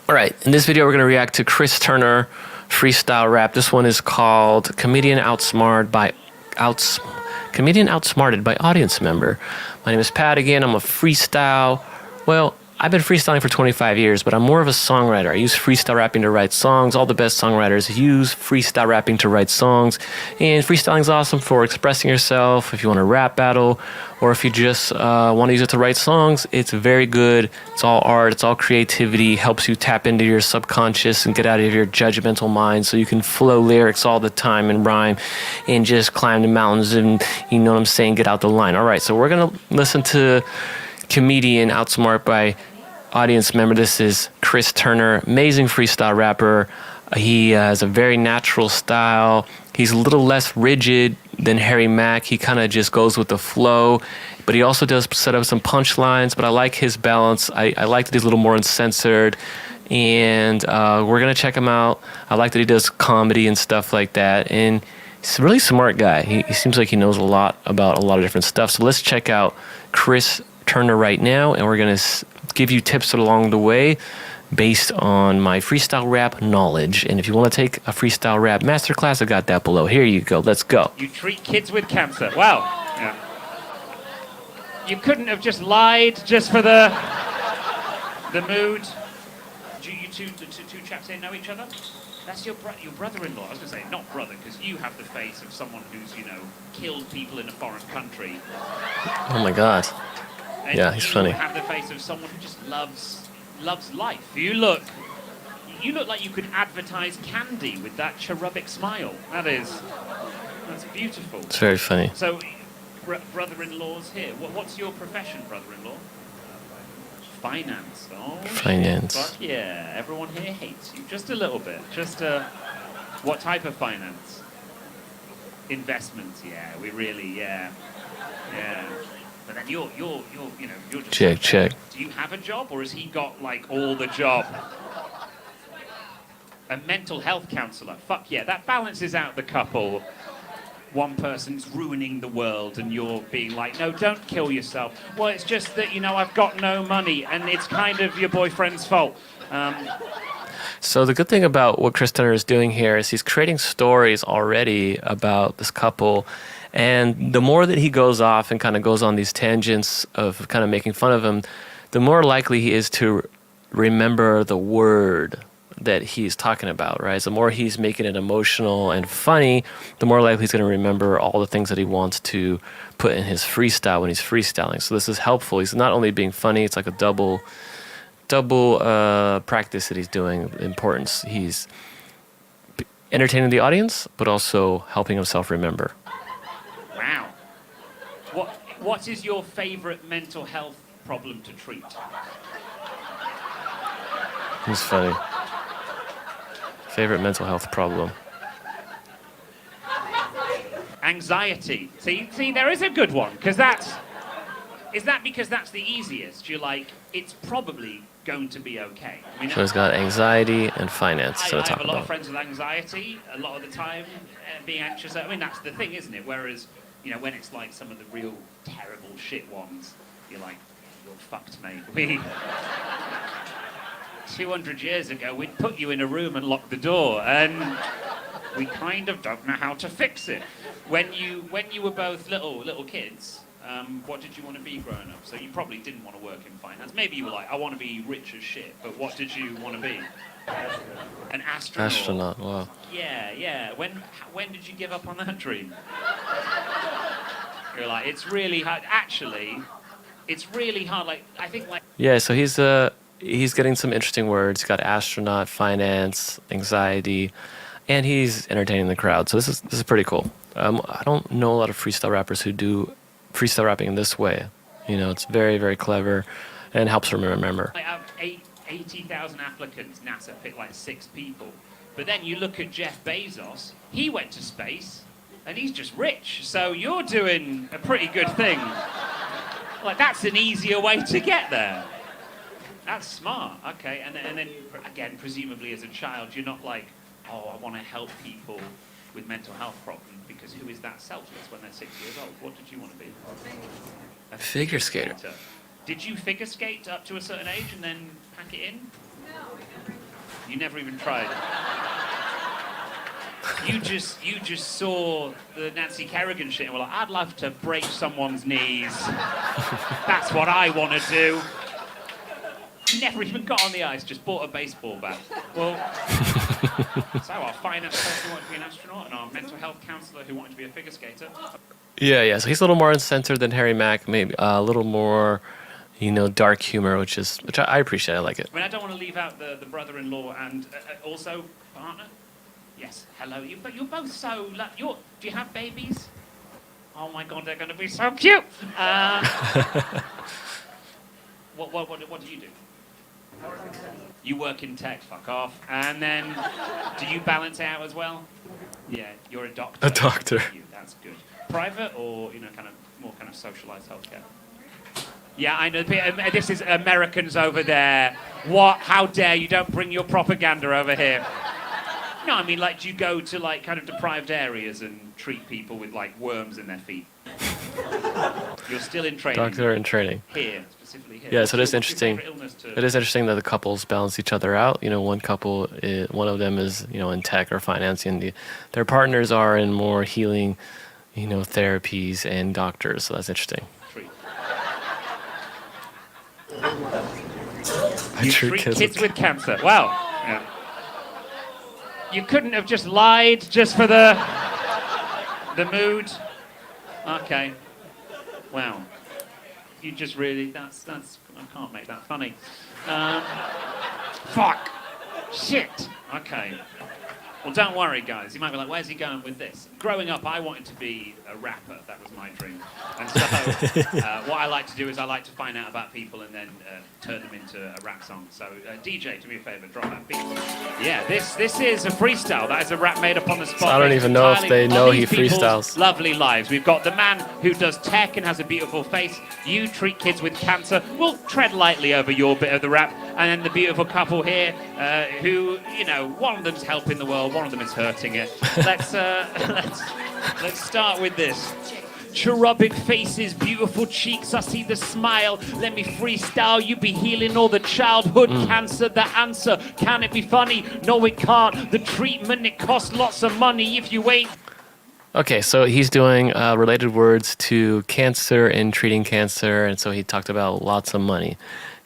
All right, in this video, we're going to react to Chris Turner freestyle rap. This one is called Comedian Outsmarted by Audience Member. My name is Pat again. I'm a freestyle. Well, I've been freestyling for 25 years, but I'm more of a songwriter. I use freestyle rapping to write songs. All the best songwriters use freestyle rapping to write songs. And freestyling is awesome for expressing yourself. If you want to rap battle, or if you just want to use it to write songs, it's very good. It's all art. It's all creativity. Helps you tap into your subconscious and get out of your judgmental mind so you can flow lyrics all the time and rhyme and just climb the mountains and, you know what I'm saying, get out the line. All right, so we're going to listen to Comedian Outsmarted by Audience Member. This is Chris Turner, amazing freestyle rapper. He has a very natural style. He's a little less rigid than Mack. He kind of just goes with the flow, but he also does set up some punchlines, but I like his balance. I like that he's a little more uncensored, and we're going to check him out. I like that he does comedy and stuff like that, and he's a really smart guy. He seems like he knows a lot about a lot of different stuff. So let's check out Chris Turner right now, and we're going to give you tips along the way based on my freestyle rap knowledge. And if you want to take a freestyle rap masterclass, I got that below. Here you go. Let's go. You treat kids with cancer. Wow. Yeah. You couldn't have just lied just for the mood. Do you two chaps here know each other? That's your brother-in-law. I was going to say, not brother, because you have the face of someone who's, you know, killed people in a foreign country. Oh my God. And yeah, he's funny. You have the face of someone who just loves life. You look like you could advertise candy with that cherubic smile. That's beautiful. It's very funny. So, brother-in-law's here. What's your profession, brother-in-law? Finance. Oh, finance. Fuck yeah, everyone here hates you just a little bit. Just what type of finance? Investments. Yeah, we really yeah. But then you're just check. Do you have a job, or has he got like all the job? A mental health counselor. Fuck yeah, that balances out the couple. One person's ruining the world, and you're being like, no, don't kill yourself. Well, it's just that, you know, I've got no money, and it's kind of your boyfriend's fault. So the good thing about what Chris Turner is doing here is he's creating stories already about this couple. And the more that he goes off and kind of goes on these tangents of kind of making fun of him, the more likely he is to remember the word that he's talking about, right? So the more he's making it emotional and funny, the more likely he's going to remember all the things that he wants to put in his freestyle when he's freestyling. So this is helpful. He's not only being funny, it's like a double practice that he's doing, importance. He's entertaining the audience, but also helping himself remember. Wow. What is your favorite mental health problem to treat? He's funny. Favorite mental health problem? Anxiety. See, there is a good one, because is that because that's the easiest? You're like, it's probably going to be okay. I mean, so he's got anxiety and finance to talk about. I have a lot of friends with anxiety. A lot of the time, being anxious. I mean, that's the thing, isn't it? Whereas, you know, when it's like some of the real terrible shit ones, you're like, you're fucked, mate. 200 years ago, we'd put you in a room and lock the door, and we kind of don't know how to fix it. When you were both little kids, what did you want to be growing up? So you probably didn't want to work in finance. Maybe you were like, I want to be rich as shit, but what did you want to be? An astronaut. Astronaut, wow. Yeah. When did you give up on that dream? You're like, it's really hard. Actually, it's really hard. Like, I think like... Yeah, so he's getting some interesting words. He's got astronaut, finance, anxiety, and he's entertaining the crowd. So this is pretty cool. I don't know a lot of freestyle rappers who do freestyle rapping in this way. You know, it's very, very clever and helps them remember. I have 80,000 applicants. NASA picked like 6 people. But then you look at Jeff Bezos. He went to space, and he's just rich. So you're doing a pretty good thing. Like, that's an easier way to get there. That's smart. Okay, and then again, presumably as a child, you're not like, oh, I want to help people with mental health problems, because who is that selfless when they're 6 years old? What did you want to be? A figure skater. Did you figure skate up to a certain age and then pack it in? No, You never even tried. You just saw the Nancy Kerrigan shit and were like, I'd love to break someone's knees. That's what I want to do. Never even got on the ice, just bought a baseball bat. Well, so our finance person who wanted to be an astronaut and our mental health counselor who wanted to be a figure skater. Yeah. So he's a little more uncensored than Harry Mack, maybe a little more, dark humor, which I appreciate. I like it. I mean, I don't want to leave out the brother-in-law and also partner. Yes, hello. But you're both so. Do you have babies? Oh my God, they're going to be so cute. What do you do? You work in tech, fuck off. And then, do you balance out as well? Yeah, you're a doctor. A doctor. That's good. Private or, more kind of socialized healthcare? Yeah, I know. This is Americans over there. What? How dare you don't bring your propaganda over here? No, I mean, do you go to, kind of deprived areas and treat people with, worms in their feet? You're still in training. Doctor in training. Here, specifically here. Yeah, so it is interesting. It is interesting that the couples balance each other out. One couple, one of them is, in tech or finance, and their partners are in more healing, therapies and doctors. So that's interesting. You treat kids with cancer. Wow. Yeah. You couldn't have just lied just for the mood. Okay. Wow. You just really, that's, I can't make that funny. Fuck. Shit. Okay. Well, don't worry, guys. You might be like, where's he going with this? Growing up, I wanted to be a rapper. That was my dream. And so what I like to do is I like to find out about people and then turn them into a rap song. So DJ, do me a favor, drop that beat. Yeah, this is a freestyle. That is a rap made up on the spot. So I don't even know if they know he freestyles. Lovely lives. We've got the man who does tech and has a beautiful face. You treat kids with cancer. We'll tread lightly over your bit of the rap. And then the beautiful couple here who, one of them's helping the world, one of them is hurting it. Let's start with this. Cherubic faces, beautiful cheeks, I see the smile. Let me freestyle, you be healing all the childhood cancer. The answer, can it be funny? No, it can't. The treatment, it costs lots of money if you ain't. Okay, so he's doing related words to cancer and treating cancer, and so he talked about lots of money.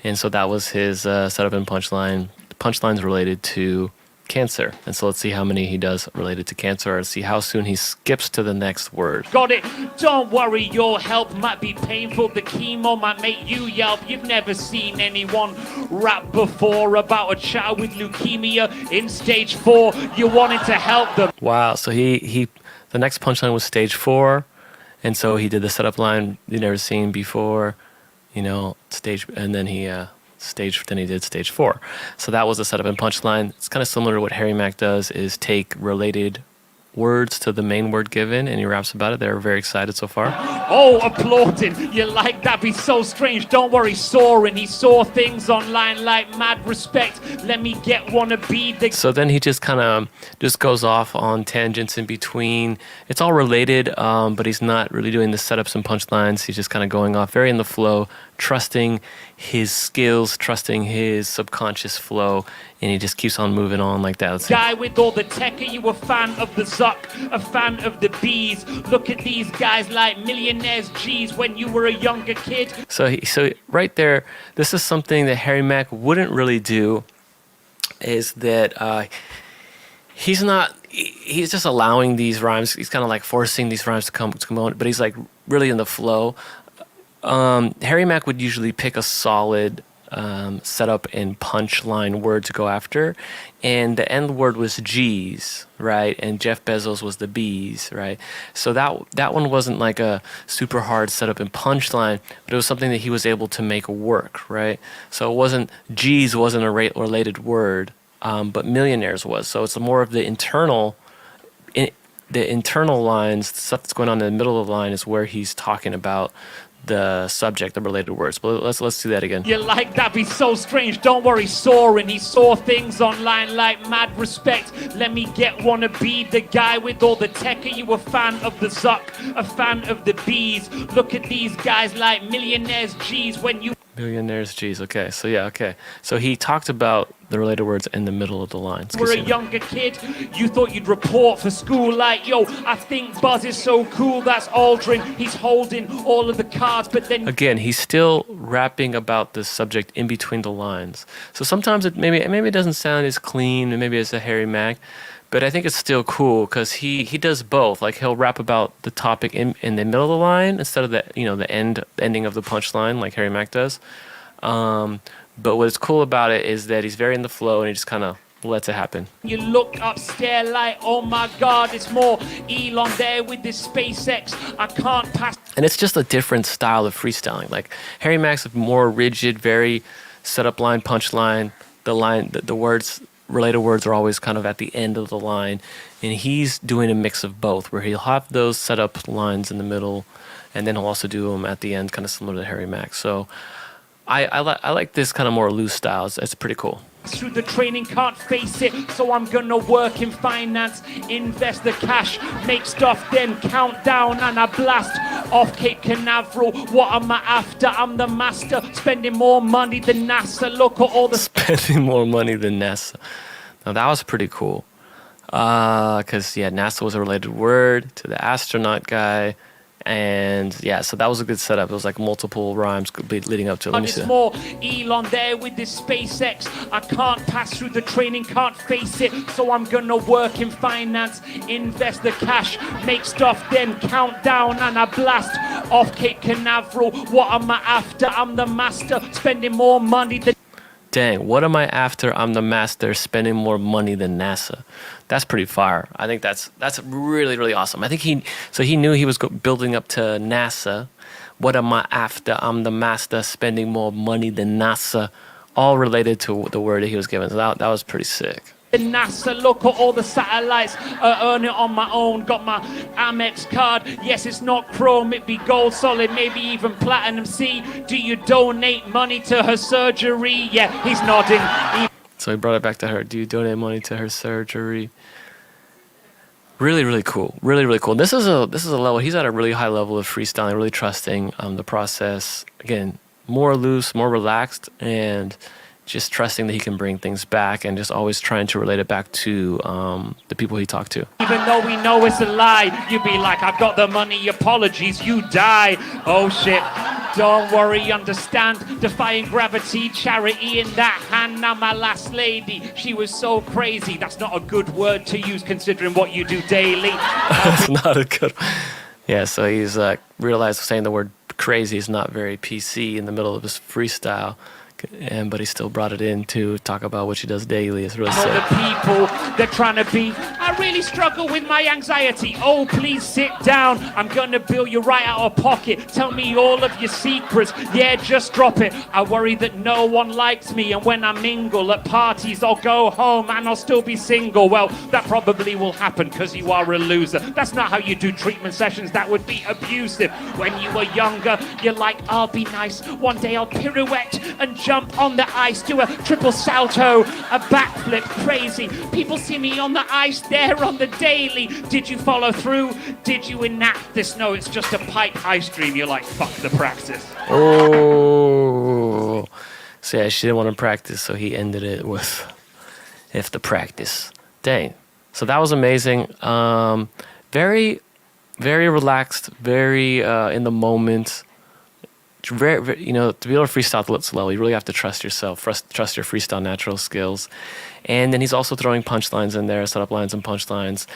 And so that was his setup and punchline. The punchline's related to cancer. And so let's see how many he does related to cancer, or see how soon he skips to the next word. Got it. Don't worry, your help might be painful. The chemo might make you yelp. You've never seen anyone rap before about a child with leukemia in stage 4. You wanted to help them. Wow. So the next punchline was stage 4. And so he did the setup line you've never seen before, stage, and then he did stage 4. So that was the setup and punchline. It's kind of similar to what Harry Mack does, is take related words to the main word given, and he raps about it. They're very excited so far. Oh, applauding. You like that? Be so strange. Don't worry, soaring. He saw things online like mad respect. Let me get wanna be the... So then he just kind of goes off on tangents in between. It's all related, but he's not really doing the setups and punchlines. He's just kind of going off very in the flow, trusting his skills, trusting his subconscious flow, and he just keeps on moving on like that. Guy with all the tech, are you a fan of the Zuck, a fan of the bees? Look at these guys like millionaires, G's, when you were a younger kid. So right there, this is something that Harry Mack wouldn't really do, is that he's just allowing these rhymes. He's kind of like forcing these rhymes to come on, but he's like really in the flow. Harry Mack would usually pick a solid setup and punchline word to go after, and the end word was G's, right? And Jeff Bezos was the B's, right? So that one wasn't like a super hard setup and punchline, but it was something that he was able to make work, right? So it wasn't, G's wasn't a related word, but millionaires was. So it's more of the internal lines, the stuff that's going on in the middle of the line is where he's talking about the subject, the related words. But let's do that again. You like that? Be so strange. Don't worry, soaring. He saw things online like mad respect. Let me get wanna be the guy with all the tech. Are you a fan of the Zuck, a fan of the bees? Look at these guys like millionaires, G's, when you... Millionaires, geez. Okay, so yeah, okay. So he talked about the related words in the middle of the lines. We're a younger kid, you thought you'd report for school like, yo, I think Buzz is so cool, that's Aldrin. He's holding all of the cards, but then... Again, he's still rapping about the subject in between the lines. So sometimes maybe it doesn't sound as clean, and maybe it's a Harry Mack, but I think it's still cool because he does both. Like he'll rap about the topic in the middle of the line instead of the ending of the punchline like Harry Mack does. But what's cool about it is that he's very in the flow and he just kind of lets it happen. You look upstairs like, oh my God, it's more Elon there with this SpaceX. I can't pass. And it's just a different style of freestyling. Like Harry Mack's more rigid, very set up line, punchline. The words, related words are always kind of at the end of the line. And he's doing a mix of both, where he'll have those set up lines in the middle, and then he'll also do them at the end, kind of similar to Harry Mack. So I like this kind of more loose style. It's pretty cool. Through the training, can't face it, so I'm gonna work in finance, invest the cash, make stuff, then count down and I blast off Cape Canaveral. What am I after? I'm the master, spending more money than NASA. Look at all the spending more money than NASA. Now that was pretty cool, because NASA was a related word to the astronaut guy. And yeah, so that was a good setup. It was like multiple rhymes leading up to it. Let me see. It's more Elon there with this SpaceX. I can't pass through the training, can't face it, so I'm gonna work in finance, invest the cash, make stuff, then count down and I blast off Cape Canaveral. What am I after? I'm the master, spending more money than... Dang, what am I after? I'm the master, spending more money than NASA. That's pretty fire. I think that's really, really awesome. I think he knew he was building up to NASA. What am I after? I'm the master, spending more money than NASA. All related to the word that he was given. So that was pretty sick. NASA, look at all the satellites, earn it on my own, got my Amex card, yes it's not chrome, it be gold solid, maybe even platinum. See, do you donate money to her surgery? Yeah, he's nodding. So he brought it back to her. Do you donate money to her surgery? Really, really cool. Really, really cool. This is a level. He's at a really high level of freestyling, really trusting the process. Again, more loose, more relaxed, and just trusting that he can bring things back and just always trying to relate it back to the people he talked to. Even though we know it's a lie, you'd be like, I've got the money, apologies, you die. Oh shit. Don't worry, understand, defying gravity, charity in that hand. Now my last lady, she was so crazy. That's not a good word to use considering what you do daily. That's not a good one. Yeah, so he's realized saying the word crazy is not very PC in the middle of his freestyle. But he still brought it in to talk about what she does daily. It's really sick. The people, they're trying to be, I really struggle with my anxiety. Oh, please sit down. I'm going to bill you right out of pocket. Tell me all of your secrets. Yeah, just drop it. I worry that no one likes me. And when I mingle at parties, I'll go home and I'll still be single. Well, that probably will happen because you are a loser. That's not how you do treatment sessions. That would be abusive. When you were younger, you're like, I'll be nice. One day I'll pirouette and jump on the ice, do a triple salto, a backflip, crazy. People see me on the ice there on the daily. Did you follow through? Did you enact this? No, it's just a pipe ice dream. You're like, fuck the practice. Oh. So yeah, she didn't want to practice, so he ended it with, if the practice. Dang. So that was amazing. Very, very relaxed, very in the moment. Very, very, to be able to freestyle at this level, you really have to trust yourself, trust your freestyle natural skills. And then he's also throwing punchlines in there, setup lines and punchlines.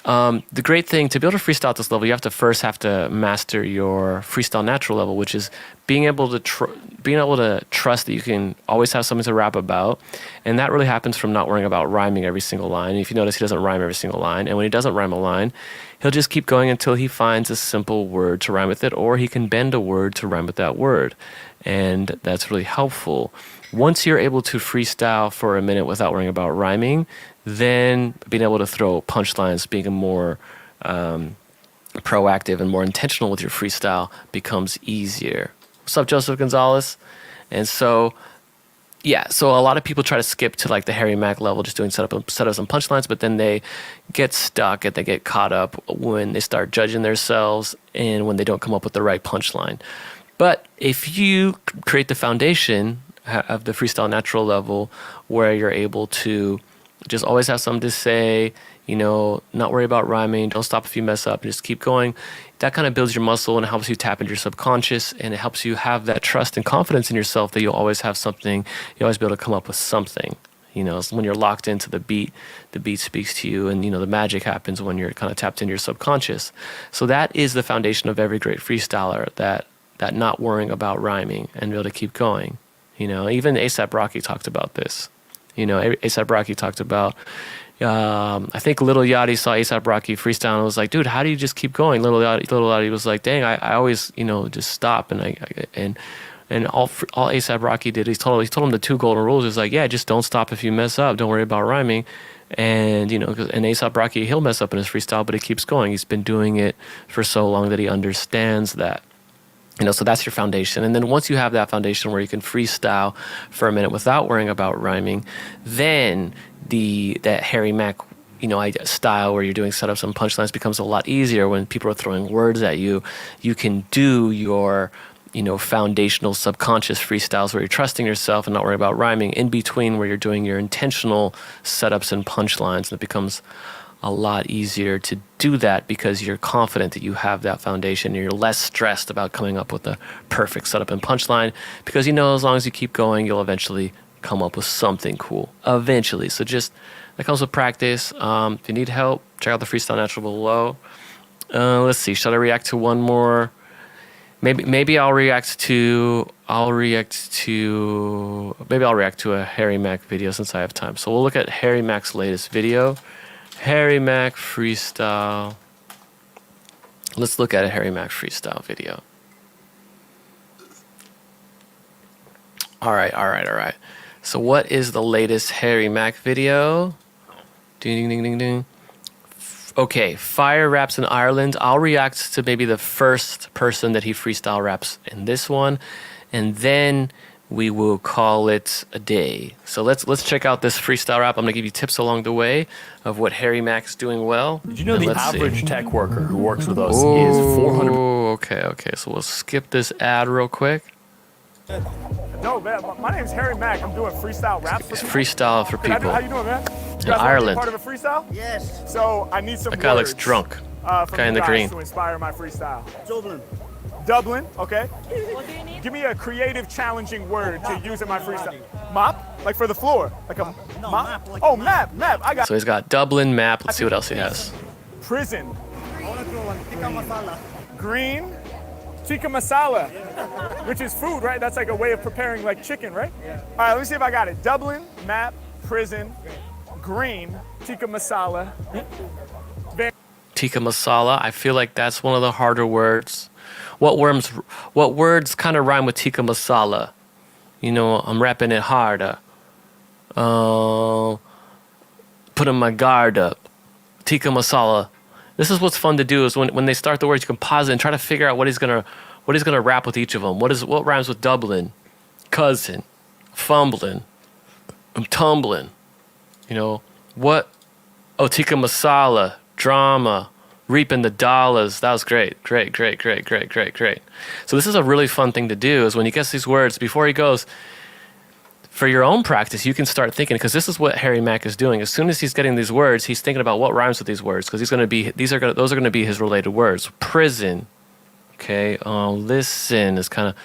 The great thing, to be able to freestyle at this level, you have to master your freestyle natural level, which is being able to trust that you can always have something to rap about. And that really happens from not worrying about rhyming every single line. If you notice, he doesn't rhyme every single line. And when he doesn't rhyme a line, he'll just keep going until he finds a simple word to rhyme with it, or he can bend a word to rhyme with that word. And that's really helpful. Once you're able to freestyle for a minute without worrying about rhyming, then being able to throw punchlines, being more proactive and more intentional with your freestyle becomes easier. What's up, Joseph Gonzalez? And so, yeah, so a lot of people try to skip to like the Harry Mack level, just doing setups and punchlines, but then they get stuck and they get caught up when they start judging themselves and when they don't come up with the right punchline. But if you create the foundation of the freestyle natural level where you're able to just always have something to say, you know, not worry about rhyming, don't stop if you mess up, just keep going, that kind of builds your muscle and helps you tap into your subconscious, and it helps you have that trust and confidence in yourself that you'll always have something, you'll always be able to come up with something. You know, so when you're locked into the beat speaks to you, and, you know, the magic happens when you're kind of tapped into your subconscious. So that is the foundation of every great freestyler, that not worrying about rhyming and be able to keep going. You know, even A$AP Rocky talked about this. You know, A$AP Rocky talked about, I think Lil Yachty saw A$AP Rocky freestyle and was like, dude, how do you just keep going? Lil Yachty was like, dang, I always, you know, just stop. And all A$AP Rocky did, he told him the 2 golden rules. Is like, yeah, just don't stop if you mess up. Don't worry about rhyming. And, you know, and A$AP Rocky, he'll mess up in his freestyle, but he keeps going. He's been doing it for so long that he understands that. You know, so that's your foundation. And then once you have that foundation where you can freestyle for a minute without worrying about rhyming, then that Harry Mack, you know, style where you're doing setups and punchlines becomes a lot easier. When people are throwing words at you, you can do your, you know, foundational subconscious freestyles where you're trusting yourself and not worrying about rhyming in between, where you're doing your intentional setups and punchlines. And it becomes a lot easier to do that because you're confident that you have that foundation. You're less stressed about coming up with a perfect setup and punchline because, you know, as long as you keep going, you'll eventually come up with something cool. Eventually. So just, that comes with practice. If you need help, check out the Freestyle Natural below. Let's see. Should I react to one more? Maybe I'll react to a Harry Mack video since I have time. So we'll look at Harry Mack's latest video. Harry Mack freestyle. Let's look at a Harry Mack freestyle video. All right. So what is the latest Harry Mack video? Ding, ding, ding, ding. Okay, Fire raps in Ireland. I'll react to maybe the first person that he freestyle raps in this one, and then we will call it a day. So let's check out this freestyle rap. I'm gonna give you tips along the way of what Harry Mack's doing well. Did you know the average tech worker who works with us is 400? Okay. So we'll skip this ad real quick. No, man, my name's Harry Mack. I'm doing freestyle rap. It's freestyle for people. How you doing, man? In Ireland. Part of a freestyle? Yes. So I need some. That guy looks drunk. Guy in the green. To inspire my freestyle. Dublin. Okay. What do you need? Give me a creative, challenging word to use in my freestyle. Mop, like for the floor, like a No, mop. map, like Oh, a map. map. I got. So he's got Dublin map. Let's see what else he has. Prison. I want to throw one. Tikka masala. Green. Tikka masala, which is food, right? That's like a way of preparing like chicken, right? Yeah. All right, let me see if I got it. Dublin, map, prison, green, tikka masala. Tikka masala. I feel like that's one of the harder words. What words kind of rhyme with tikka masala? You know, I'm rapping it harder. Putting my guard up. Tikka masala. This is what's fun to do is when they start the words, you can pause it and try to figure out what he's gonna rap with each of them. What rhymes with Dublin, cousin, fumbling, I'm tumbling. You know what? Oh, tikka masala, drama, reaping the dollars. That was great. So this is a really fun thing to do. Is when he gets these words before he goes. For your own practice, you can start thinking, because this is what Harry Mack is doing. As soon as he's getting these words, he's thinking about what rhymes with these words, because those are going to be his related words. Prison, okay. Listen is kind of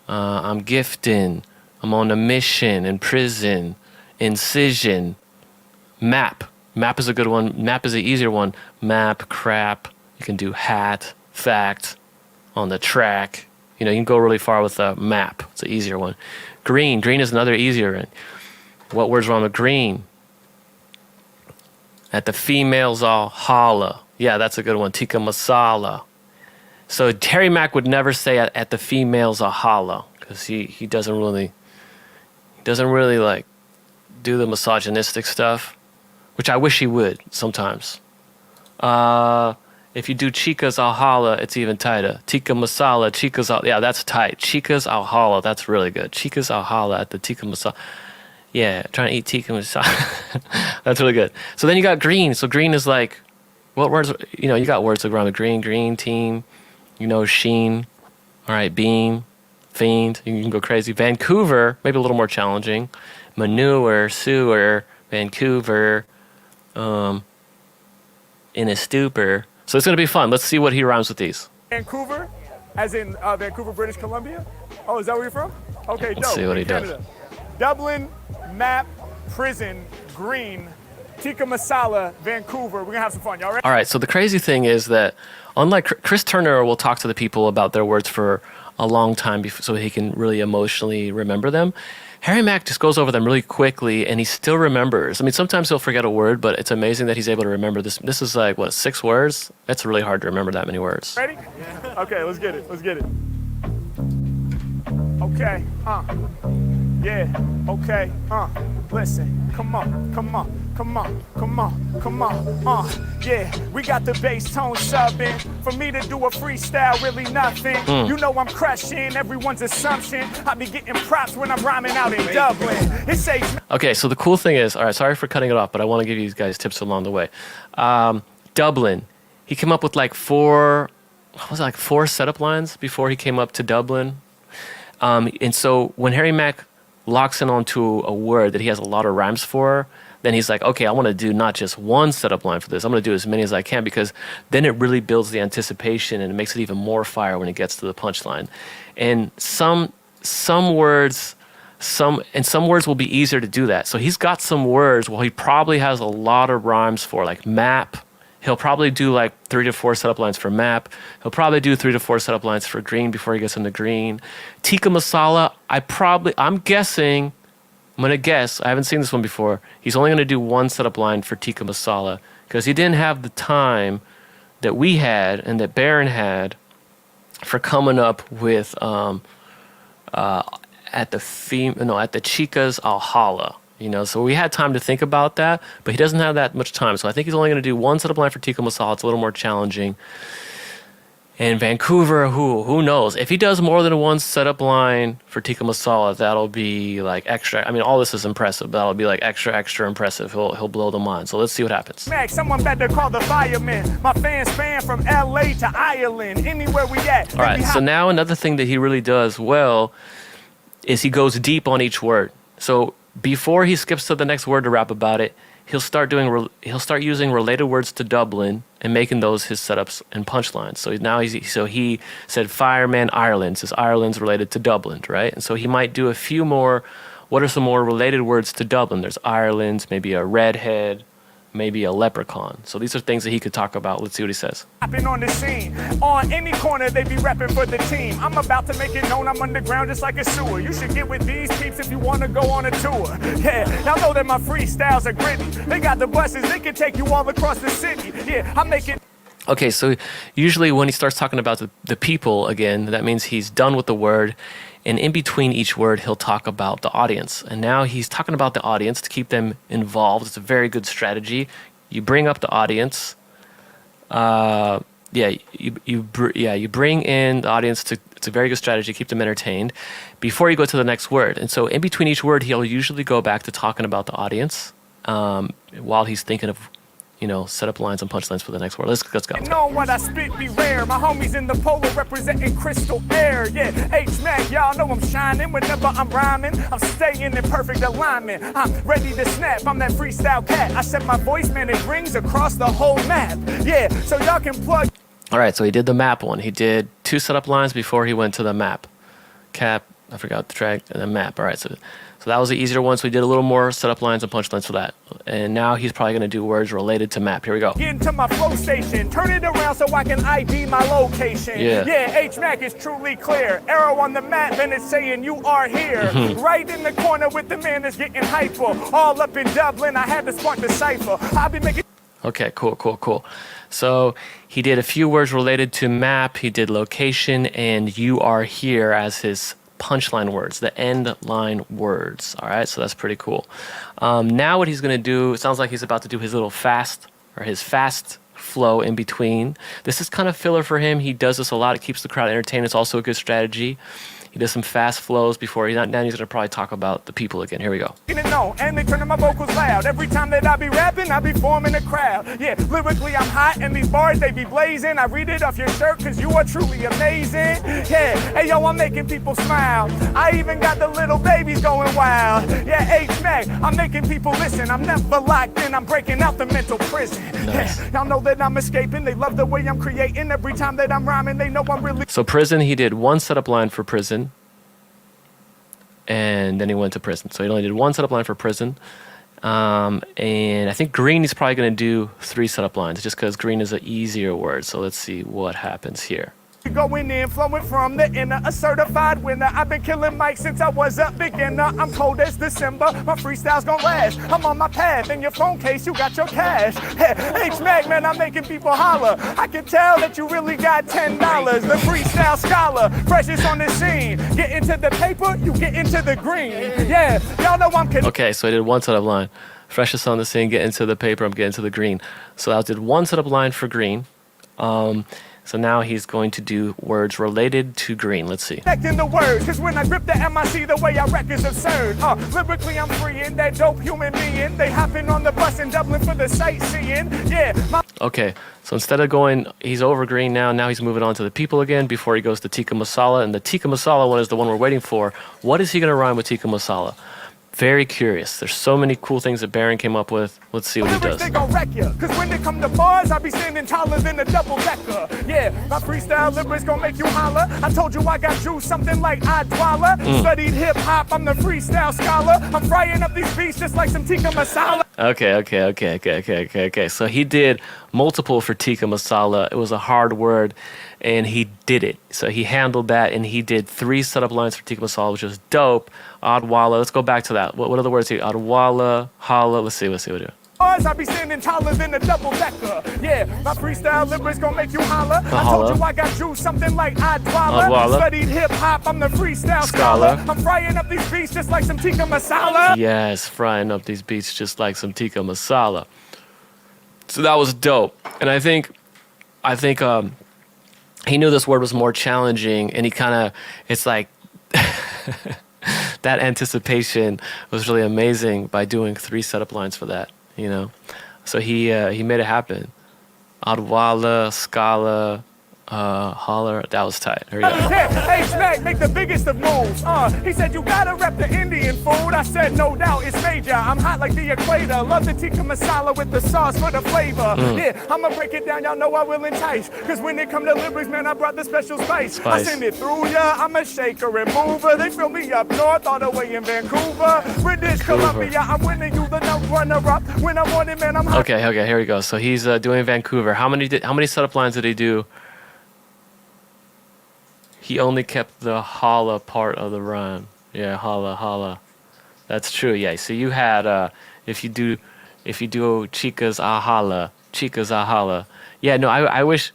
I'm gifting. I'm on a mission in prison. Incision. Map is a good one. Map is the easier one. Map, crap. You can do hat, fact, on the track. You know, you can go really far with a map. It's an easier one. Green is another easier one. What words rhyme with green? At the females all holla. Yeah, that's a good one. Tikka masala. So Harry Mack would never say at the females all holla, because he doesn't really like do the misogynistic stuff, which I wish he would sometimes. If you do chicas al holla, it's even tighter. Tikka masala, chicas al, yeah, that's tight. Chicas al holla, that's really good. Chicas al holla at the tikka masala. Yeah, trying to eat tikka masala. That's really good. So then you got green. So green is like, what words, you got words like around the green, team, sheen. All right, beam. fiend. You can go crazy. Vancouver, maybe a little more challenging. Manure, sewer, Vancouver, in a stupor. So it's going to be fun. Let's see what he rhymes with these. Vancouver, as in Vancouver, British Columbia. Oh, is that where you're from? Okay, Let's dope. see what he Canada. does. Dublin, Map, Prison, Green, Tikka Masala, Vancouver. We're going to have some fun. Y'all ready? All right, so the crazy thing is that unlike Chris Turner will talk to the people about their words for a long time so he can really emotionally remember them. Harry Mack just goes over them really quickly and he still remembers. I mean, sometimes he'll forget a word, but it's amazing that he's able to remember this. This is like, what, 6 words? That's really hard to remember that many words. Ready? Okay, let's get it. Let's get it. Okay, yeah, okay, listen, come on, come on, come on, come on, come on, yeah, we got the bass tone subbing. For me to do a freestyle, really nothing. You know I'm crushing everyone's assumption. I be getting props when I'm rhyming out in Dublin. It saves me. Okay, so the cool thing is, all right, sorry for cutting it off, but I want to give you guys tips along the way. Dublin, he came up with like 4 setup lines before he came up to Dublin. And so when Harry Mack locks in onto a word that he has a lot of rhymes for, then he's like, okay, I want to do not just one setup line for this. I'm going to do as many as I can because then it really builds the anticipation and it makes it even more fire when it gets to the punchline. And some words will be easier to do that. So he's got some words he probably has a lot of rhymes for, like map. He'll probably do like 3 to 4 setup lines for map. He'll probably do 3 to 4 setup lines for green before he gets into green. Tikka Masala, I'm going to guess, I haven't seen this one before. He's only going to do 1 setup line for Tikka Masala because he didn't have the time that we had and that Baron had for coming up with at the Chicas I'll Holla. So we had time to think about that, but he doesn't have that much time. So I think he's only going to do 1 setup line for Tikka Masala. It's a little more challenging. And Vancouver, who knows? If he does more than 1 setup line for Tikka Masala, that'll be like extra. I mean, all this is impressive, but that'll be like extra impressive. He'll blow the mind. So let's see what happens. Mac, someone better call the firemen. My fans span from LA to Ireland, anywhere we at. All right, so now another thing that he really does well is he goes deep on each word. So before he skips to the next word to rap about it, he'll start using related words to Dublin and making those his setups and punchlines. So now he said fireman Ireland, says Ireland's related to Dublin, right? And so he might do a few more. What are some more related words to Dublin? There's Ireland's, maybe a redhead, maybe a leprechaun. So these are things that he could talk about. Let's see what he says. On the scene, on any corner they be repping for the team. I'm about to make it known I'm underground just like a sewer. You should get with these peeps if you want to go on a tour. Yeah, y'all know that my freestyles are gritty. They got the buses, they can take you all across the city. Yeah, I make it. Okay, so usually when he starts talking about the people again, that means he's done with the word. And in between each word, he'll talk about the audience. And now he's talking about the audience to keep them involved. It's a very good strategy. You bring up the audience. You bring in the audience. It's a very good strategy to keep them entertained before you go to the next word. And so in between each word, he'll usually go back to talking about the audience while he's thinking of set up lines and punchlines for the next word. Let's go. Know what I spit be rare. My homies in the polo representing crystal air. Yeah, H-Mac, y'all know I'm shining. Whenever I'm rhyming, I'm staying in perfect alignment. I'm ready to snap. I'm that freestyle cat. I set my voice, man, it rings across the whole map. Yeah, so y'all can plug. All right, so he did the map one. He did 2 setup lines before he went to the map. Cap, I forgot the track, and then map. All right, so that was the easier one, so we did a little more setup lines and punchlines for that. And now he's probably going to do words related to map. Here we go. Get into my flow station, turn it around so I can ID my location. Yeah, H-Mac is truly clear. Arrow on the map and it's saying you are here. Right in the corner with the man that's getting hyper. All up in Dublin, I had to spark the cipher. I'll be making... Okay, cool. So he did a few words related to map. He did location and you are here as his punchline words, the end line words. All right, so that's pretty cool. Now what he's going to do, it sounds like he's about to do his little fast flow in between. This is kind of filler for him. He does this a lot. It keeps the crowd entertained. It's also a good strategy. He does some fast flows before now he's gonna probably talk about the people again. Here we go. And they turning my vocals loud. Every time that I be rapping, I be forming a crowd. Yeah, lyrically I'm hot and these bars they be blazing. I read it off your shirt cause you are truly amazing. Yeah, hey yo, I'm making people smile. I even got the little babies going wild. Yeah, H-Mack, I'm making people listen. I'm never locked in, I'm breaking out the mental prison. Nice. Yeah, y'all know that I'm escaping. They love the way I'm creating. Every time that I'm rhyming, they know I'm really... So prison, he did one setup line for prison, and then he went to prison. So he only did one setup line for prison. And I think green he's probably going to do 3 setup lines just because green is an easier word. So let's see what happens here. Going in, flowing from the inner, a certified winner. I've been killing mics since I was a beginner. I'm cold as December, my freestyle's gonna last. I'm on my path, in your phone case, you got your cash. Hey, H-Mack, man, I'm making people holler. I can tell that you really got $10. The freestyle scholar, freshest on the scene. Get into the paper, you get into the green. Yeah, y'all know I'm... Okay, so I did one setup line. Freshest on the scene, get into the paper, I'm getting to the green. So I did one setup line for green. So now he's going to do words related to green. Let's see. Connecting the words, cause when I grip the MIC, the way I wreck is absurd. Lyrically I'm freeing that dope human being. They hopping on the bus in Dublin for the sightseeing. Yeah. Okay, so instead of going, he's over green now he's moving on to the people again before he goes to tikka masala. And the tikka masala one is the one we're waiting for. What is he gonna rhyme with tikka masala? Very curious. There's so many cool things that Baron came up with. Let's see what he does. They gon' wreck ya, cause when they come to bars, I be standing taller than a double decker. Yeah, my freestyle lyrics gon' make you holler. I told you I got juice, something like Adwala. Studied hip hop, I'm the freestyle scholar. I'm frying up these beats just like some tikka masala. Okay. So he did multiple for tikka masala. It was a hard word, and he did it. So he handled that, and he did 3 setup lines for tikka masala, which was dope. Adwala. Let's go back to that. What are the words here? Adwala, hala. Let's see what we do. I be standing taller than a double decker. Yeah, my freestyle lyrics gon' make you holler. I told you I got juice, something like Adwala. Studied hip hop, I'm the freestyle scholar. I'm frying up these beats just like some tikka masala. Yes, frying up these beats just like some tikka masala. So that was dope. And I think he knew this word was more challenging, and he kind of, it's like that anticipation was really amazing by doing 3 setup lines for that, you know. So he made it happen. Adwala, Scala, holler. That was tight. Here we go. Hey, Mack, make the biggest of moves. He said you gotta rep the Indian food. I said no doubt, it's major. I'm hot like the equator. Love the tikka masala with the sauce for the flavor. Yeah, I'ma break it down. Y'all know I will entice. Cause when it come to lyrics, man, I brought the special spice. I send it through ya. I'm a shaker and mover. They fill me up north, all the way in Vancouver, British Columbia. I'm winning you the runner-up. When I want it, man, I'm hot. Okay. Here we go. So he's doing Vancouver. How many setup lines did he do? He only kept the holla part of the rhyme. Yeah, holla. That's true. Yeah. So you had if you do chicas a holla. Yeah. No, I wish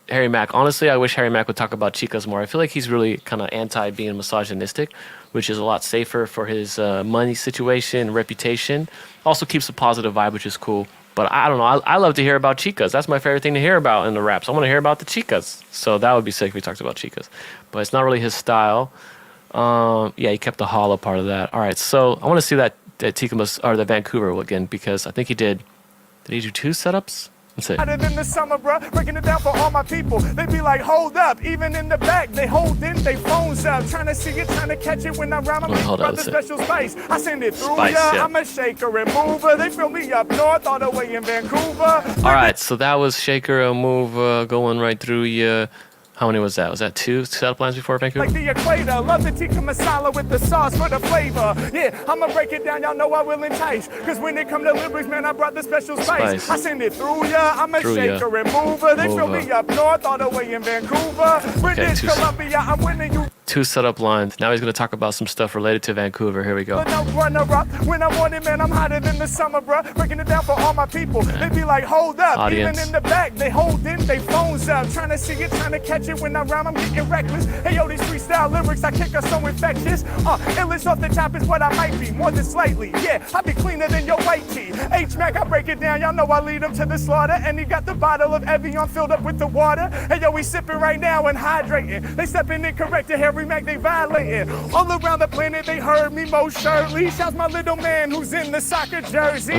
Harry Mack. Honestly, I wish Harry Mack would talk about chicas more. I feel like he's really kind of anti being misogynistic, which is a lot safer for his money situation, reputation. Also keeps a positive vibe, which is cool. But I don't know. I love to hear about chicas. That's my favorite thing to hear about in the raps. I want to hear about the chicas. So that would be sick if we talked about chicas. But it's not really his style. Yeah, he kept the holla part of that. All right, so I want to see that the Vancouver again, because I think he did. Did he do 2 setups? Let's see. Hotter than the summer, bro. Breaking it down for all my people. They be like, hold up. Even in the back, they hold in, they phones up. Trying to see it, trying to catch it when I rhyme. I'm the special spice. I send it through ya. Yeah. I'm a shaker and mover. They fill me up north, all the way in Vancouver. All right, so that was shaker and mover going right through ya. How many was that? Was that 2 setup lines before Vancouver? Like the equator, love the tikka masala with the sauce for the flavor. Yeah, I'ma break it down, y'all know I will entice. Cause when it come to lyrics, man, I brought the special spice. I send it through ya, I'm a shaker and mover. They fill me up north, all the way in Vancouver. British Columbia, I'm winning you. 2 setup lines. Now he's going to talk about some stuff related to Vancouver. Here we go. When I want it, man, I'm hotter than the summer, bro. Breaking it down for all my people. They be like, hold up. Audience. Even in the back, they hold in, they phones up. Trying to see it, trying to catch it. When I rhyme, I'm getting reckless. Hey, yo, these freestyle lyrics I kick are so infectious. Illness off the top is what I might be, more than slightly. Yeah, I be cleaner than your white tee. H-Mack, I break it down. Y'all know I lead him to the slaughter. And he got the bottle of Evian filled up with the water. Hey, yo, we sipping right now and hydrating. They stepping in correct to hair Harry Mack, they violating. All around the planet, they heard me most surely. Shouts my little man who's in the soccer jersey.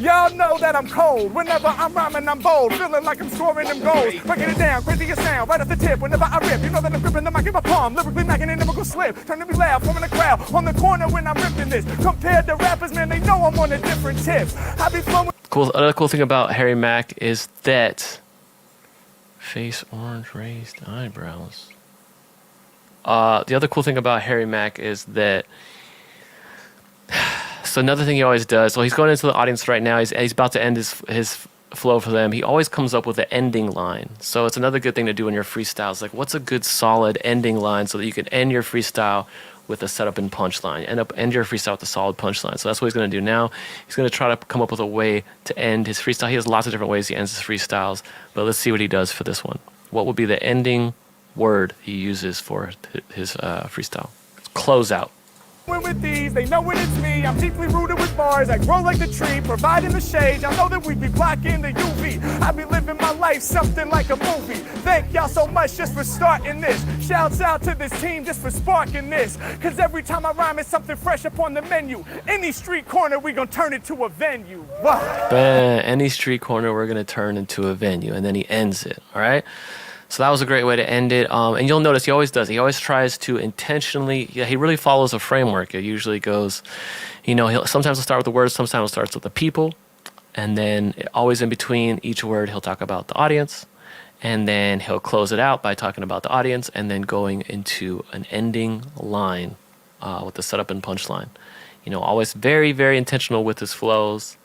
Y'all know that I'm cold. Whenever I'm rhyming, I'm bold. Feeling like I'm scoring them goals. Breaking it down, crazy as sound, right off the tip. Whenever I rip, you know that I'm gripping the mic in my palm. Lyrically macking it, never go slip. Turn to be loud, forming a crowd on the corner when I'm ripping this. Compared to rappers, man, they know I'm on a different tip. I be flowing. Cool. Another cool thing about Harry Mack is that face orange raised eyebrows. The other cool thing about Harry Mack is that. So another thing he always does. Well, he's going into the audience right now. He's about to end his flow for them. He always comes up with an ending line. So it's another good thing to do in your freestyles. Like, what's a good solid ending line so that you can end your freestyle with a setup and punchline. End your freestyle with a solid punchline. So that's what he's going to do now. He's going to try to come up with a way to end his freestyle. He has lots of different ways he ends his freestyles, but let's see what he does for this one. What would be the ending word he uses for his freestyle? Close out. With these, they know when it's me. I'm deeply rooted with bars. I grow like the tree, providing the shade. Y'all know that we be blocking the UV. I be living my life something like a movie. Thank y'all so much just for starting this. Shouts out to this team just for sparking this. Cause every time I rhyme, it's something fresh up on the menu. Any street corner, we gon' turn it to a venue. Wow. Any street corner, we're gonna turn into a venue. And then he ends it, all right? So that was a great way to end it. And you'll notice he always does. He always tries to intentionally, he really follows a framework. It usually goes, sometimes he'll start with the words, sometimes he'll start with the people. And then always in between each word, he'll talk about the audience. And then he'll close it out by talking about the audience and then going into an ending line with the setup and punchline. Always very, very intentional with his flows.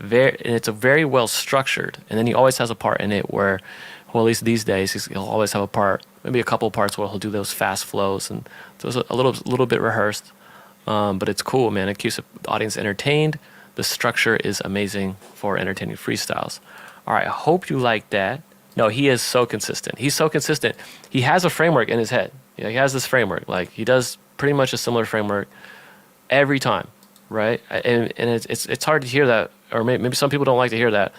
And it's a very well structured. And then he always has a part in it where, well, at least these days, he'll always have a part, maybe a couple of parts where he'll do those fast flows, and so it's a little bit rehearsed, but it's cool, man. It keeps the audience entertained. The structure is amazing for entertaining freestyles. All right, I hope you like that. No, he is so consistent. He's so consistent. He has a framework in his head. He has this framework. Like, he does pretty much a similar framework every time, right? And it's hard to hear that, or maybe some people don't like to hear that,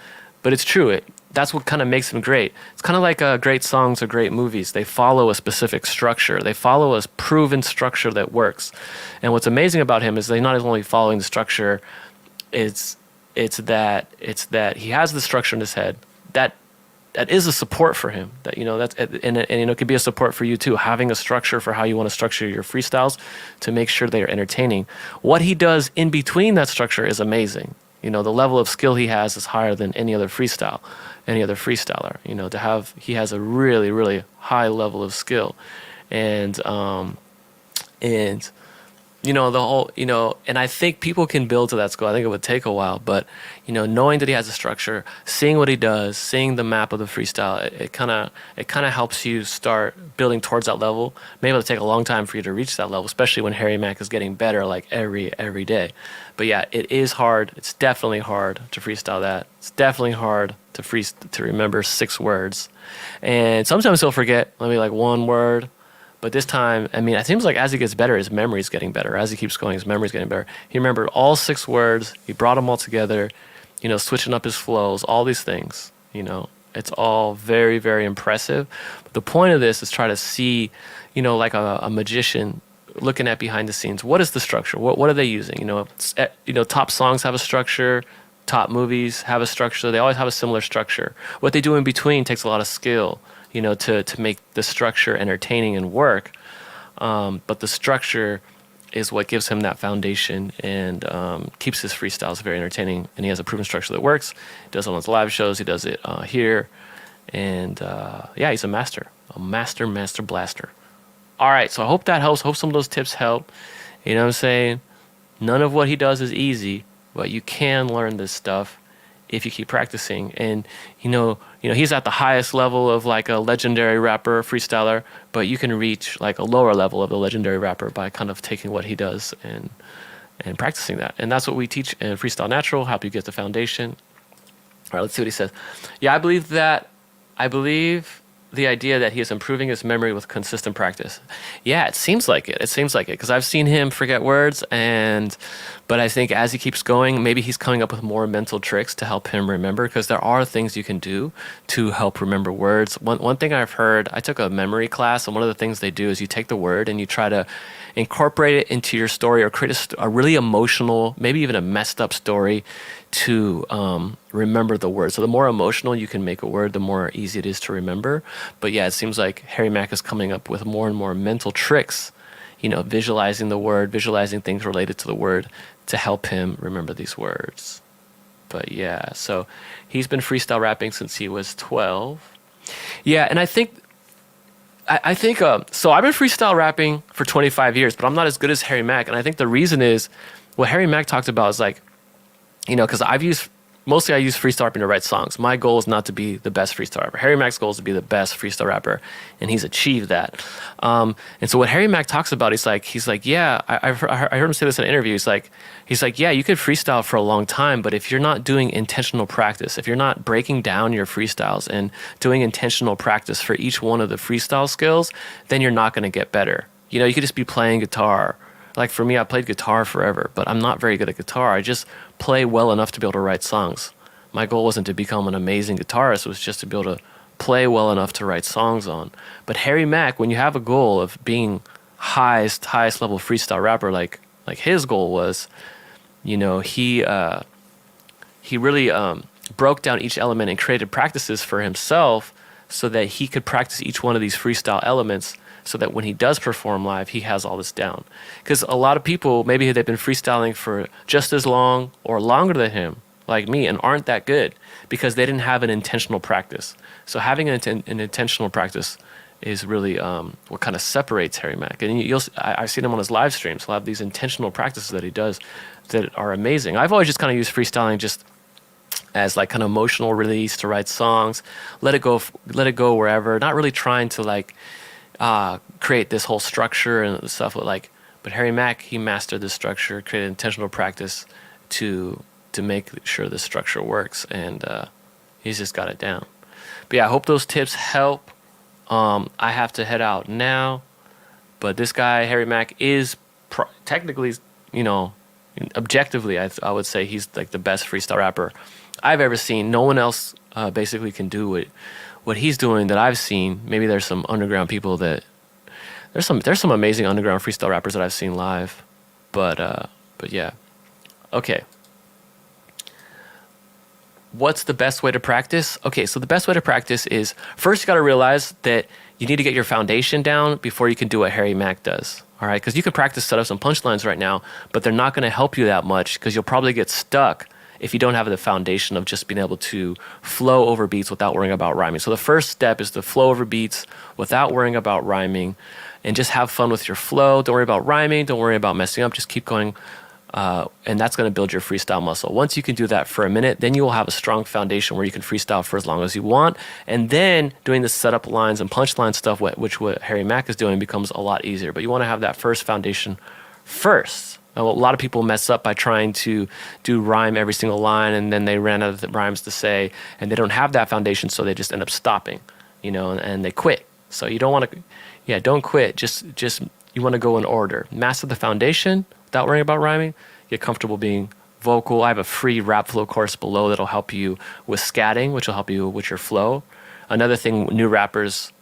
but it's true. That's what kind of makes them great. It's kind of like great songs or great movies. They follow a specific structure. They follow a proven structure that works. And what's amazing about him is they're not only following the structure, it's that he has the structure in his head that is a support for him. That it could be a support for you too. Having a structure for how you want to structure your freestyles to make sure they are entertaining. What he does in between that structure is amazing. The level of skill he has is higher than any other freestyler. He has a really, really high level of skill. And I think people can build to that skill. I think it would take a while, but, knowing that he has a structure, seeing what he does, seeing the map of the freestyle, it kind of helps you start building towards that level. Maybe it'll take a long time for you to reach that level, especially when Harry Mack is getting better like every day. But yeah, it is hard. It's definitely hard to freestyle that. It's definitely hard to remember 6 words. And sometimes he'll forget maybe like one word. But this time, it seems like as he gets better, his memory's getting better. As he keeps going, his memory's getting better. He remembered all 6 words. He brought them all together, switching up his flows, all these things. It's all very, very impressive. But the point of this is try to see, like a magician looking at behind the scenes. What is the structure? What are they using? Top songs have a structure. Top movies have a structure. They always have a similar structure. What they do in between takes a lot of skill. To make the structure entertaining and work. But the structure is what gives him that foundation and keeps his freestyles very entertaining. And he has a proven structure that works. He does it on his live shows. He does it here. And he's a master blaster. All right, so I hope that helps. Hope some of those tips help. You know what I'm saying? None of what he does is easy, but you can learn this stuff if you keep practicing. And he's at the highest level of like a legendary rapper, freestyler, but you can reach like a lower level of the legendary rapper by kind of taking what he does and practicing that. And that's what we teach in Freestyle Natural, help you get the foundation. All right, let's see what he says. Yeah, I believe the idea that he is improving his memory with consistent practice. Yeah, it seems like it. It seems like it because I've seen him forget words, but I think as he keeps going, maybe he's coming up with more mental tricks to help him remember because there are things you can do to help remember words. One thing I've heard, I took a memory class, and one of the things they do is you take the word and you try to incorporate it into your story or create a really emotional, maybe even a messed up story to remember the word. So the more emotional you can make a word, the more easy it is to remember. But yeah, it seems like Harry Mack is coming up with more and more mental tricks, visualizing the word, visualizing things related to the word to help him remember these words. But yeah, so he's been freestyle rapping since he was 12. Yeah, and I think so I've been freestyle rapping for 25 years, but I'm not as good as Harry Mack. And I think the reason is what Harry Mack talked about is like, because I use freestyle rapping to write songs. My goal is not to be the best freestyle rapper. Harry Mack's goal is to be the best freestyle rapper, and he's achieved that. And so what Harry Mack talks about, he's like, yeah, I heard him say this in an interview. He's like, yeah, you could freestyle for a long time, but if you're not doing intentional practice, if you're not breaking down your freestyles and doing intentional practice for each one of the freestyle skills, then you're not going to get better. You could just be playing guitar. Like for me, I played guitar forever, but I'm not very good at guitar. I just play well enough to be able to write songs. My goal wasn't to become an amazing guitarist. It was just to be able to play well enough to write songs on. But Harry Mack, when you have a goal of being highest level freestyle rapper, like his goal was, he really broke down each element and created practices for himself so that he could practice each one of these freestyle elements so that when he does perform live, he has all this down. Because a lot of people, maybe they've been freestyling for just as long or longer than him, like me, and aren't that good because they didn't have an intentional practice. So having an intentional practice is really what kind of separates Harry Mack. And I've seen him on his live streams. He'll have these intentional practices that he does that are amazing. I've always just kind of used freestyling just as like an emotional release to write songs, let it go wherever, not really trying to like create this whole structure and stuff but Harry Mack, he mastered this structure, created intentional practice to make sure the structure works, and he's just got it down. But yeah, I hope those tips help. I have to head out now, but this guy, Harry Mack, is technically, objectively, I would say he's like the best freestyle rapper I've ever seen. No one else basically can do what he's doing that I've seen. Maybe there's some underground people that there's some amazing underground freestyle rappers that I've seen live, but yeah. Okay. What's the best way to practice? Okay, so the best way to practice is first you got to realize that you need to get your foundation down before you can do what Harry Mack does. All right, because you can practice setups and punchlines right now, but they're not going to help you that much because you'll probably get stuck if you don't have the foundation of just being able to flow over beats without worrying about rhyming. So the first step is to flow over beats without worrying about rhyming and just have fun with your flow. Don't worry about rhyming. Don't worry about messing up. Just keep going. And that's going to build your freestyle muscle. Once you can do that for a minute, then you will have a strong foundation where you can freestyle for as long as you want. And then doing the setup lines and punchline stuff, which what Harry Mack is doing, becomes a lot easier. But you want to have that first foundation first. A lot of people mess up by trying to do rhyme every single line, and then they ran out of the rhymes to say, and they don't have that foundation, so they just end up stopping, and they quit. So you don't want to, don't quit. Just you want to go in order. Master the foundation without worrying about rhyming. Get comfortable being vocal. I have a free rap flow course below that'll help you with scatting, which will help you with your flow. Another thing,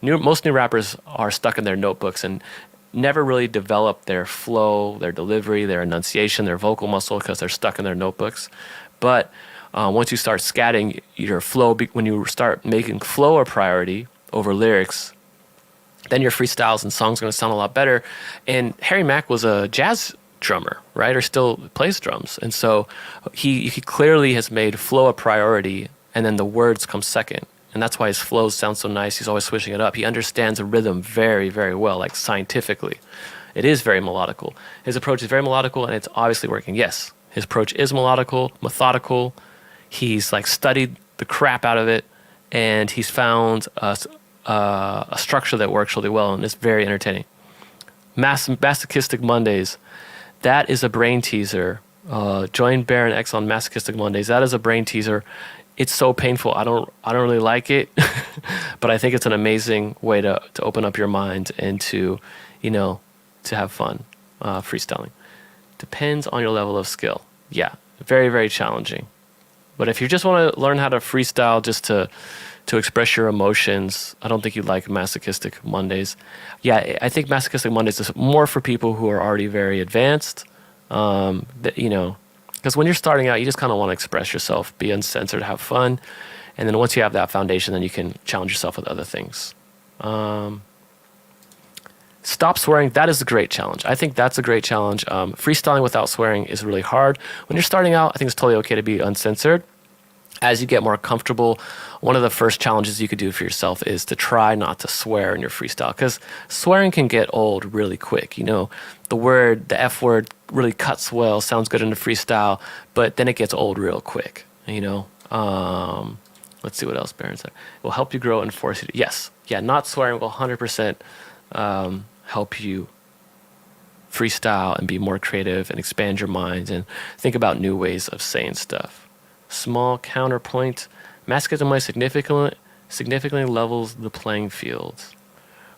most new rappers are stuck in their notebooks and never really develop their flow, their delivery, their enunciation, their vocal muscle because they're stuck in their notebooks. But once you start scatting, your flow, when you start making flow a priority over lyrics, then your freestyles and songs are going to sound a lot better. And Harry Mack was a jazz drummer, right? Or still plays drums. And so he clearly has made flow a priority, and then the words come second. And that's why his flows sound so nice. He's always switching it up. He understands a rhythm very, very well, like scientifically. It is very melodical. His approach is very melodical, and it's obviously working. Yes, his approach is melodical, methodical. He's like studied the crap out of it, and he's found a structure that works really well, and it's very entertaining. Masochistic Mondays. That is a brain teaser. Join Baron X on Masochistic Mondays. That is a brain teaser. it's so painful. I don't really like it, but I think it's an amazing way to open up your mind and to, to have fun freestyling. Depends on your level of skill. Yeah, very, very challenging. But if you just want to learn how to freestyle just to express your emotions, I don't think you'd like Masochistic Mondays. Yeah, I think Masochistic Mondays is more for people who are already very advanced. Because when you're starting out, you just kind of want to express yourself, be uncensored, have fun. And then once you have that foundation, then you can challenge yourself with other things. Stop swearing. That is a great challenge. I think that's a great challenge. Freestyling without swearing is really hard. When you're starting out, I think it's totally okay to be uncensored. As you get more comfortable, one of the first challenges you could do for yourself is to try not to swear in your freestyle, because swearing can get old really quick. The F word really cuts well, sounds good in the freestyle, but then it gets old real quick. Let's see what else Baron said. It will help you grow and force you to, yes. Yeah, not swearing will 100% help you freestyle and be more creative and expand your mind and think about new ways of saying stuff. Small counterpoint. Masochistic Monday significantly levels the playing field.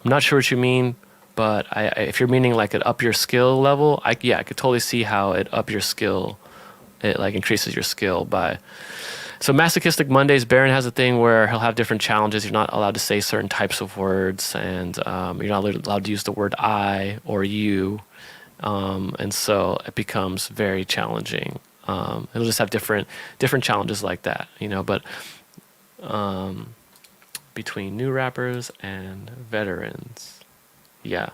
I'm not sure what you mean, but if you're meaning like it up your skill level, I could totally see how it up your skill. It like increases your skill by. So Masochistic Mondays, Baron has a thing where he'll have different challenges. You're not allowed to say certain types of words, and you're not allowed to use the word I or you, and so it becomes very challenging. It'll just have different challenges like that, but between new rappers and veterans, yeah.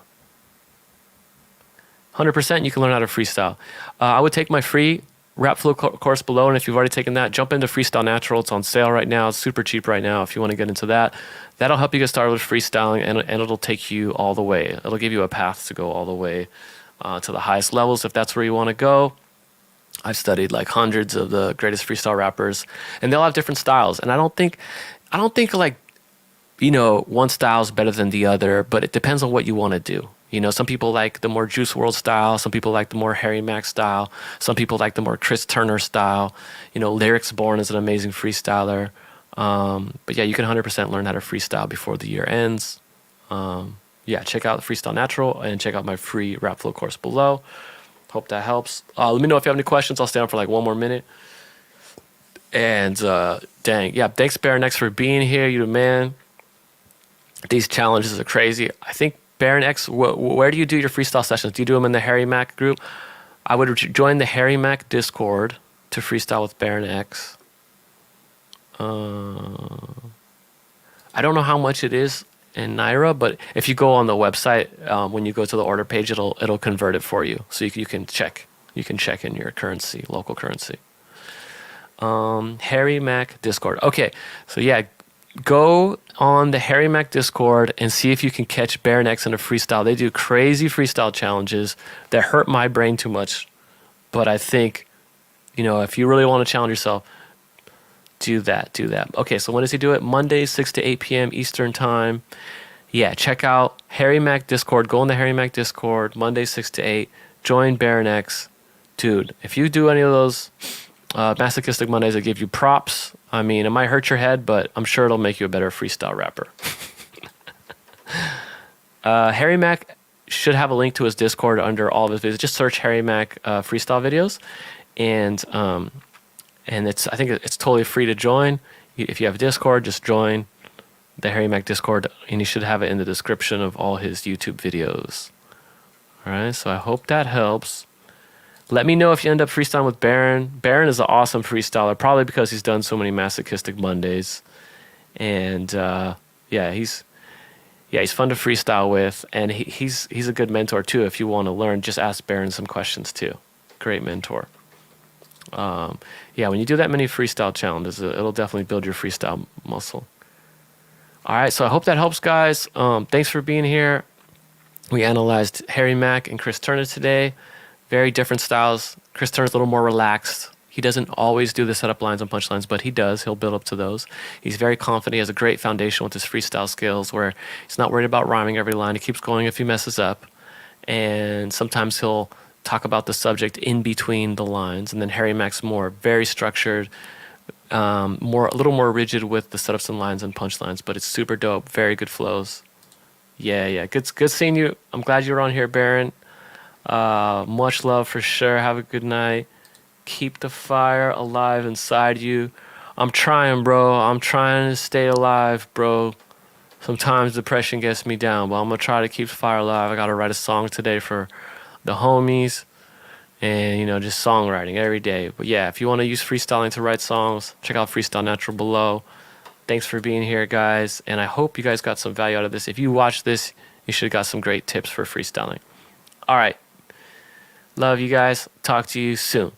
100% you can learn how to freestyle. I would take my free rap flow course below, and if you've already taken that, jump into Freestyle Natural. It's on sale right now. It's super cheap right now if you want to get into that. That'll help you get started with freestyling, and it'll take you all the way. It'll give you a path to go all the way to the highest levels if that's where you want to go. I've studied like hundreds of the greatest freestyle rappers, and they'll have different styles. And I don't think like, one style is better than the other, but it depends on what you want to do. Some people like the more Juice WRLD style. Some people like the more Harry Mack style. Some people like the more Chris Turner style. Lyrics Born is an amazing freestyler. But yeah, you can 100% learn how to freestyle before the year ends. Check out Freestyle Natural and check out my free rap flow course below. Hope that helps. Let me know if you have any questions. I'll stay on for like one more minute. And thanks Baron X for being here. You're the man. These challenges are crazy. I think Baron X, where do you do your freestyle sessions? Do you do them in the Harry Mack group? I would join the Harry Mack Discord to freestyle with Baron X. I don't know how much it is in Naira, but if you go on the website, when you go to the order page, it'll convert it for you, so you can check. You can check in your currency, local currency. Harry Mack Discord. Okay, so yeah, go on the Harry Mack Discord and see if you can catch Baron X in a freestyle. They do crazy freestyle challenges that hurt my brain too much, but I think, if you really want to challenge yourself, do that. Okay, so when does he do it? Mondays, 6 to 8 p.m. Eastern time. Yeah, check out Harry Mack Discord. Go on the Harry Mack Discord, Monday 6 to 8. Join Baron X. Dude, if you do any of those Masochistic Mondays that give you props, I mean, it might hurt your head, but I'm sure it'll make you a better freestyle rapper. Harry Mack should have a link to his Discord under all of his videos. Just search Harry Mack freestyle videos, and I think it's totally free to join. If you have Discord, just join the Harry Mack Discord, and you should have it in the description of all his YouTube videos. All right, so I hope that helps. Let me know if you end up freestyling with Baron. Baron is an awesome freestyler, probably because he's done so many Masochistic Mondays. And he's fun to freestyle with, and he's a good mentor too. If you want to learn, just ask Baron some questions too. Great mentor. When you do that many freestyle challenges, it'll definitely build your freestyle muscle. All right, so I hope that helps, guys. Thanks for being here. We analyzed Harry Mack and Chris Turner today. Very different styles. Chris Turner's a little more relaxed. He doesn't always do the setup lines and punchlines, but he does. He'll build up to those. He's very confident. He has a great foundation with his freestyle skills where he's not worried about rhyming every line. He keeps going if he messes up. And sometimes he'll talk about the subject in between the lines. And then Harry Mack's more very structured, a little more rigid with the setups and lines and punchlines, but it's super dope. Very good flows. Yeah. Good seeing you. I'm glad you were on here, Baron. Much love for sure. Have a good night. Keep the fire alive inside you. I'm trying, bro. I'm trying to stay alive, bro. Sometimes depression gets me down, but I'm gonna try to keep the fire alive. I gotta write a song today for the homies, and just songwriting every day. But yeah, if you want to use freestyling to write songs, check out Freestyle Natural below. Thanks for being here, guys, and I hope you guys got some value out of this. If you watched this, you should have got some great tips for freestyling. All right. Love you guys. Talk to you soon.